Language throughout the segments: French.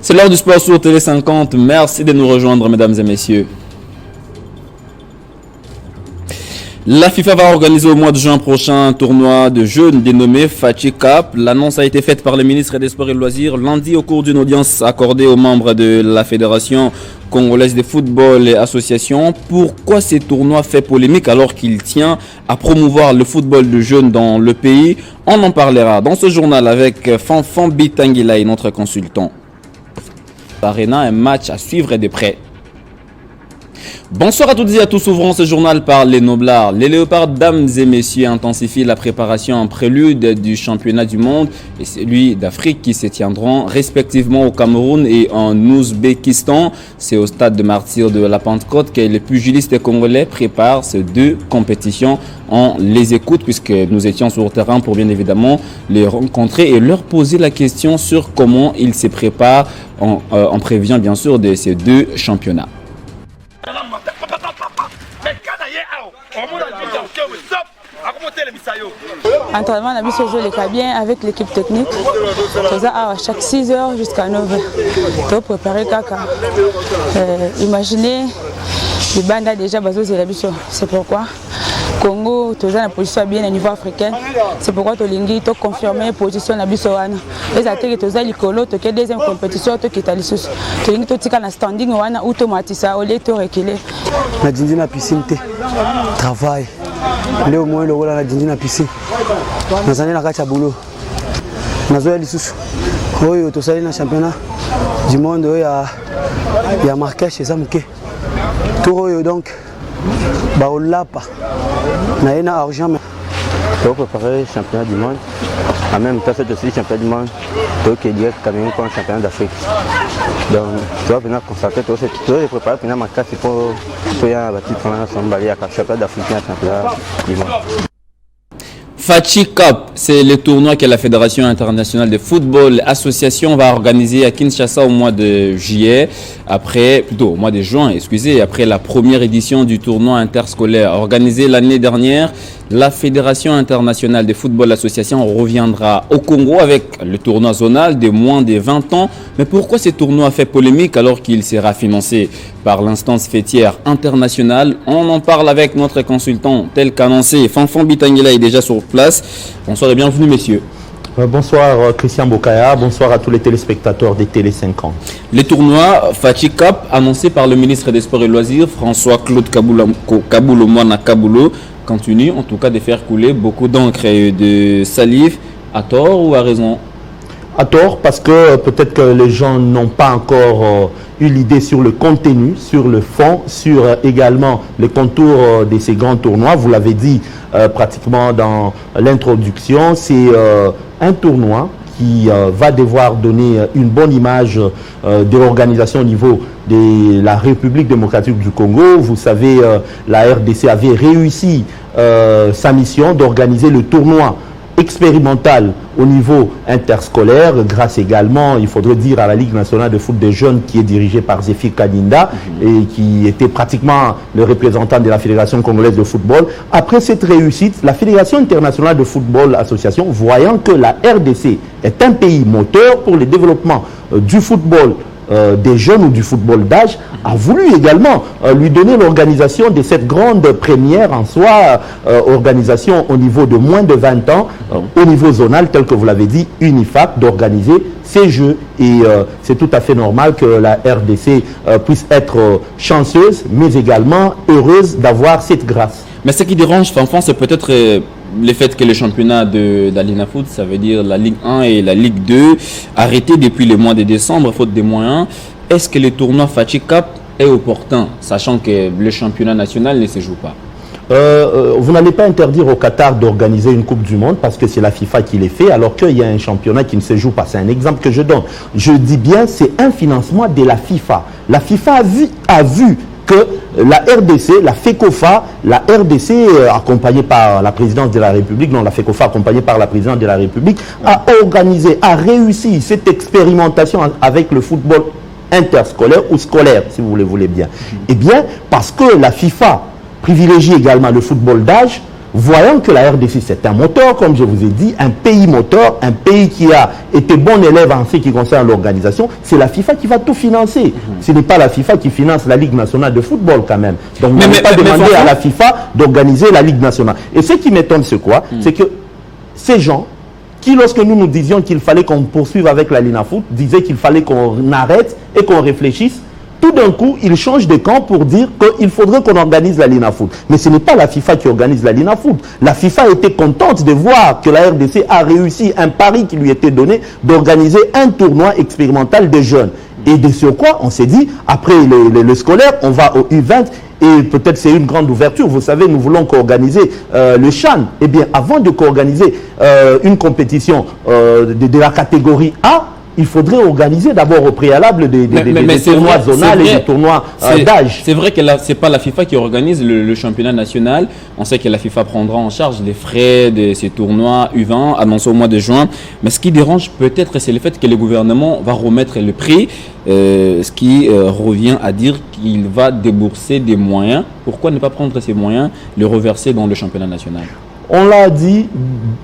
C'est l'heure du sport sur Télé 50. Merci de nous rejoindre, mesdames et messieurs. La FIFA va organiser au mois de juin prochain un tournoi de jeunes dénommé Fatih Cup. L'annonce a été faite par le ministre des Sports et Loisirs lundi au cours d'une audience accordée aux membres de la Fédération congolaise de football et associations. Pourquoi ces tournois fait polémique alors qu'il tient à promouvoir le football de jeunes dans le pays? On en parlera dans ce journal avec Fanfan Bitangila, notre consultant. Arena, un match à suivre de près. Bonsoir à toutes et à tous, ouvrons ce journal par les Noblards. Les Léopards, dames et messieurs, intensifient la préparation en prélude du championnat du monde et celui d'Afrique qui se tiendront respectivement au Cameroun et en Ouzbékistan. C'est au stade de martyrs de la Pentecôte que les pugilistes congolais préparent ces deux compétitions. On les écoute puisque nous étions sur le terrain pour bien évidemment les rencontrer et leur poser la question sur comment ils se préparent en prévision bien sûr de ces deux championnats. Entraînement, on a joué les bien avec l'équipe technique. Chaque 6 heures jusqu'à 9 heures. Pour préparer Kaka. Imaginez, les bandes déjà basées la mission. C'est pourquoi Congo, tu as une position bien au niveau africain. C'est pourquoi tu as confirmé la position de la mission. Les athlètes, tu as l'écolo, tu as deuxième compétition, tu as les sous. Tu as un standing ou tu as au lieu de reculer. La dindi na piscine travail. Leo moi le wala la dindi na piscine. Nazani na kacha boulot. Nazoya lisusu. Oyo to sali na championnat du monde ya Marrakech eza muke. Tout oyo donc ba olapa. Na ena argent pour préparer le championnat du monde. En même temps, c'est aussi le championnat du monde. Donc, il y a Cameroun comme championnat d'Afrique. Donc, tu vas venir constater que tu dois préparer pour ma classe pour y avoir un petit peu de championnat d'Afrique et championnat du monde. Fatih Cup, c'est le tournoi que la Fédération internationale de football association va organiser à Kinshasa au mois de juillet, au mois de juin, après la première édition du tournoi interscolaire organisé l'année dernière. La Fédération internationale de football association reviendra au Congo avec le tournoi zonal de moins de 20 ans. Mais pourquoi ce tournoi fait polémique alors qu'il sera financé par l'instance fêtière internationale? On en parle avec notre consultant tel qu'annoncé. Fanfan Bitangila est déjà sur place. Bonsoir et bienvenue messieurs. Bonsoir Christian Bokaya, bonsoir à tous les téléspectateurs des Télé 50. Le tournoi Fatih Cup annoncé par le ministre des Sports et Loisirs, François-Claude Kaboulou-Moana Kaboulou, continue en tout cas de faire couler beaucoup d'encre et de salive, à tort ou à raison? À tort, parce que peut-être que les gens n'ont pas encore eu l'idée sur le contenu, sur le fond, sur également les contours de ces grands tournois. Vous l'avez dit pratiquement dans l'introduction, c'est un tournoi qui va devoir donner une bonne image de l'organisation au niveau de la République démocratique du Congo. Vous savez, la RDC avait réussi sa mission d'organiser le tournoi expérimental au niveau interscolaire, grâce également, il faudrait dire, à la Ligue nationale de foot des jeunes qui est dirigée par Zéphir Kadinda et qui était pratiquement le représentant de la Fédération congolaise de football. Après cette réussite, la Fédération internationale de football association, voyant que la RDC est un pays moteur pour le développement du football des jeunes ou du football d'âge, a voulu également lui donner l'organisation de cette grande première en soi, organisation au niveau de moins de 20 ans, au niveau zonal, tel que vous l'avez dit, UNIFAC, d'organiser ces jeux. Et c'est tout à fait normal que la RDC puisse être chanceuse, mais également heureuse d'avoir cette grâce. Mais ce qui dérange, Fanfan, c'est peut-être le fait que les championnats d'Alina Foot, ça veut dire la Ligue 1 et la Ligue 2, arrêtés depuis le mois de décembre, faute des moyens. Est-ce que le tournoi Fatih Cup est opportun, sachant que le championnat national ne se joue pas? Vous n'allez pas interdire au Qatar d'organiser une Coupe du Monde parce que c'est la FIFA qui les fait, alors qu'il y a un championnat qui ne se joue pas. C'est un exemple que je donne. Je dis bien, c'est un financement de la FIFA. La FIFA a vu que la RDC, la FECOFA, la RDC accompagnée par la présidence de la République, non, la FECOFA accompagnée par la présidence de la République, a organisé, a réussi cette expérimentation avec le football interscolaire ou scolaire, si vous le voulez bien. Eh bien, parce que la FIFA privilégie également le football d'âge, voyant que la RDC c'est un moteur, comme je vous ai dit, un pays moteur, un pays qui a été bon élève en ce qui concerne l'organisation, c'est la FIFA qui va tout financer. Ce n'est pas la FIFA qui finance la Ligue nationale de football quand même. Donc on ne peut pas demander à la FIFA d'organiser la Ligue nationale. Et ce qui m'étonne, c'est quoi? C'est que ces gens qui, lorsque nous disions qu'il fallait qu'on poursuive avec la Linafoot, disaient qu'il fallait qu'on arrête et qu'on réfléchisse, tout d'un coup, ils changent de camp pour dire qu'il faudrait qu'on organise la Linafoot. Mais ce n'est pas la FIFA qui organise la Linafoot. La FIFA était contente de voir que la RDC a réussi un pari qui lui était donné d'organiser un tournoi expérimental des jeunes. Et de ce quoi, on s'est dit, après le scolaire, on va au U20 et peut-être c'est une grande ouverture. Vous savez, nous voulons co-organiser le CHAN. Eh bien, avant de co-organiser une compétition de la catégorie A, il faudrait organiser d'abord au préalable des tournois zonales et des tournois d'âge. C'est vrai que ce n'est pas la FIFA qui organise le championnat national. On sait que la FIFA prendra en charge les frais de ces tournois U20 annoncés au mois de juin. Mais ce qui dérange peut-être, c'est le fait que le gouvernement va remettre le prix, ce qui revient à dire qu'il va débourser des moyens. Pourquoi ne pas prendre ces moyens, les reverser dans le championnat national? On l'a dit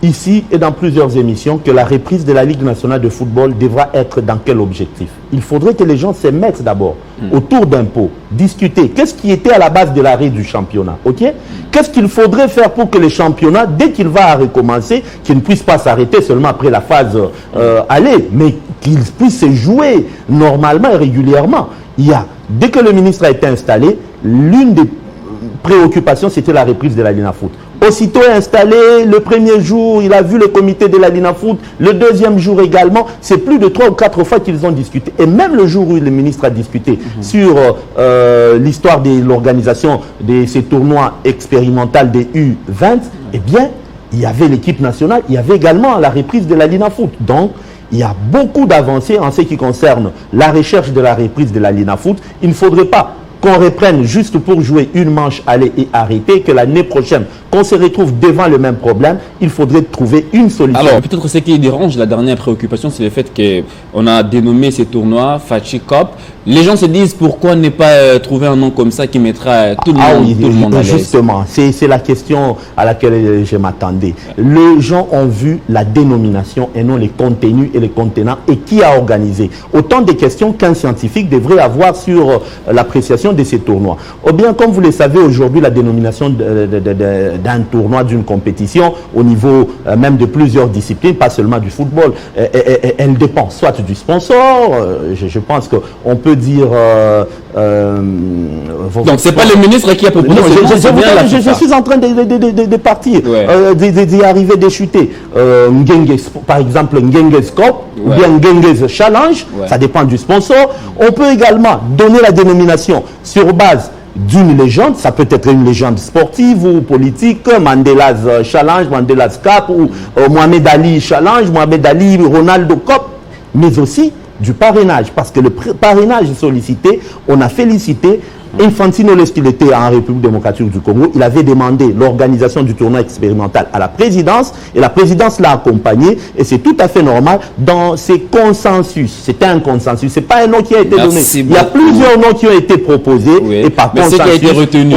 ici et dans plusieurs émissions que la reprise de la Ligue nationale de football devra être dans quel objectif? Il faudrait que les gens se mettent d'abord autour d'un pot, discuter. Qu'est-ce qui était à la base de l'arrêt du championnat? Qu'est-ce qu'il faudrait faire pour que le championnat, dès qu'il va recommencer, qu'il ne puisse pas s'arrêter seulement après la phase aller, mais qu'il puisse se jouer normalement et régulièrement. Dès que le ministre a été installé, l'une des préoccupations, c'était la reprise de la Linafoot. Aussitôt installé, le premier jour, il a vu le comité de la Linafoot, le deuxième jour également, c'est plus de 3 ou 4 fois qu'ils ont discuté. Et même le jour où le ministre a discuté sur l'histoire de l'organisation de ces tournois expérimentaux des U20, eh bien, il y avait l'équipe nationale, il y avait également la reprise de la Linafoot. Donc, il y a beaucoup d'avancées en ce qui concerne la recherche de la reprise de la Linafoot. Il ne faudrait pas qu'on reprenne juste pour jouer une manche, aller et arrêter, que l'année prochaine, qu'on se retrouve devant le même problème, il faudrait trouver une solution. Alors, peut-être ce qui dérange, la dernière préoccupation, c'est le fait qu'on a dénommé ces tournois Fachi Cup. Les gens se disent pourquoi ne pas trouver un nom comme ça qui mettra tout le monde à l'aise. Justement, c'est la question à laquelle je m'attendais. Les gens ont vu la dénomination et non les contenus et les contenants et qui a organisé. Autant de questions qu'un scientifique devrait avoir sur l'appréciation de ces tournois. Ou bien, comme vous le savez, aujourd'hui, la dénomination d'un tournoi, d'une compétition, au niveau même de plusieurs disciplines, pas seulement du football, elle dépend soit du sponsor, je pense qu'on peut dire... donc, c'est pas le ministre qui a proposé. Je suis en train de partir, d'y arriver, de chuter. Par exemple, Ngenges Cup ou bien Ngenges Challenge, ça dépend du sponsor. On peut également donner la dénomination sur base d'une légende, ça peut être une légende sportive ou politique, Mandela's Challenge, Mandela's Cup ou Mohamed Ali Challenge, Mohamed Ali Ronaldo Cup, mais aussi du parrainage, parce que le parrainage sollicité, on a félicité Infantino lorsqu'il était en République démocratique du Congo, il avait demandé l'organisation du tournoi expérimental à la présidence et la présidence l'a accompagné et c'est tout à fait normal dans ces consensus. C'était un consensus, c'est pas un nom qui a été donné. Il y a plusieurs noms qui ont été proposés et par consensus, ce qui a été retenu,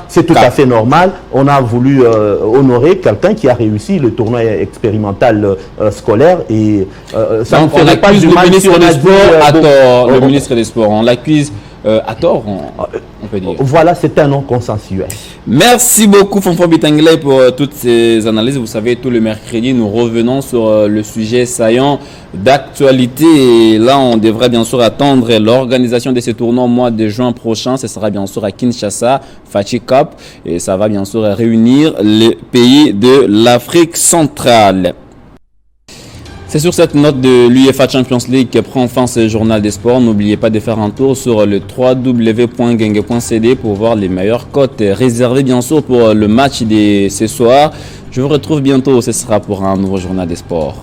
c'est tout à fait normal. On a voulu honorer quelqu'un qui a réussi le tournoi expérimental scolaire et ça ne ferait pas du mal si on a dit le ministre des Sports, on l'accuse à tort, on peut dire. Voilà, c'est un nom consensuel. Merci beaucoup, Fonfon Bitanglais, pour toutes ces analyses. Vous savez, tout le mercredi, nous revenons sur le sujet saillant d'actualité. Et là, on devrait bien sûr attendre l'organisation de ces tournois au mois de juin prochain. Ce sera bien sûr à Kinshasa, Fachi Cup. Et ça va bien sûr réunir les pays de l'Afrique centrale. C'est sur cette note de l'UEFA Champions League que prend fin ce journal des sports. N'oubliez pas de faire un tour sur le www.genge.cd pour voir les meilleures cotes réservées bien sûr pour le match de ce soir. Je vous retrouve bientôt, ce sera pour un nouveau journal des sports.